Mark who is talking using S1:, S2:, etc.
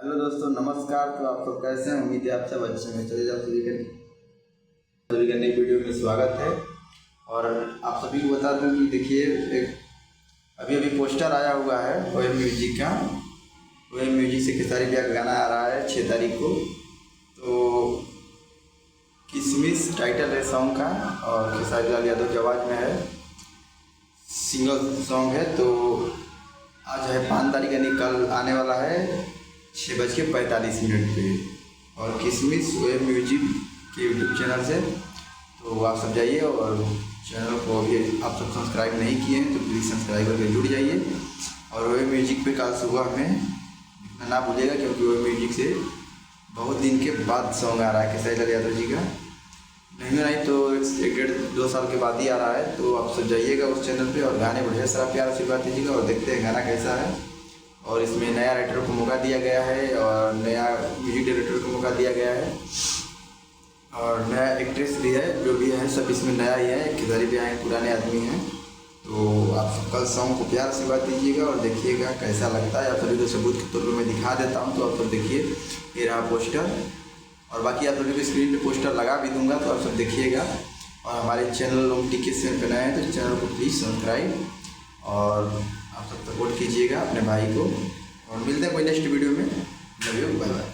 S1: Hello दोस्तों, नमस्कार। तो आप सब कैसे हैं? उम्मीद है आप सब अच्छे हैं। चलिए आप सभी का नई वीडियो में स्वागत है। और आप सभी को बता दूं कि देखिए, एक अभी अभी पोस्टर आया हुआ है OM म्यूजिक का। OM म्यूजिक से खेसारी भैया का गाना आ रहा है 6 तारीख को। तो किसमिस टाइटल है सॉन्ग का और खेसारी लाल यादव की आवाज़ में है, सिंगल सॉन्ग है। तो आज है 5 तारीख, यानी कल आने वाला है 6:45 पे। और किसमिस OM म्यूजिक के यूट्यूब चैनल से। तो आप सब जाइए, और चैनल को अभी आप सब सब्सक्राइब नहीं किए हैं तो प्लीज़ सब्सक्राइब करके जुड़ जाइए। और OM म्यूजिक पे कल सुबह में दिखना ना भूलिएगा, क्योंकि OM म्यूजिक से बहुत दिन के बाद सॉन्ग आ रहा है खेसारी लाल यादव जी का। नहीं तो 1-1.5-2 साल के बाद ही आ रहा है। तो आप सब जाइएगा उस चैनल पे और गाने बढ़िया सारा प्यार आशीर्वाद दीजिएगा, और देखते हैं गाना कैसा है। और इसमें नया राइटर को मौका दिया गया है, और नया म्यूजिक डायरेक्टर को मौका दिया गया है, और नया एक्ट्रेस भी है। जो भी है सब इसमें नया ही है। खेसारी भी आए, पुराने आदमी हैं। तो आप सब कल सॉन्ग को प्यार आशीर्वाद दीजिएगा और देखिएगा कैसा लगता है। आप सभी को सबूत के तौर पर मैं दिखा देता हूँ। तो आप सब देखिए, ये रहा पोस्टर, और बाकी आप सभी को स्क्रीन पे पोस्टर लगा भी दूंगा, तो आप सब देखिएगा। और हमारे चैनल नोटिफिकेशन पे नए हैं तो चैनल को प्लीज़ सब्सक्राइब, और आप सब सपोर्ट कीजिएगा अपने भाई को। और मिलते हैं कोई नेक्स्ट वीडियो में। Love you, bye bye.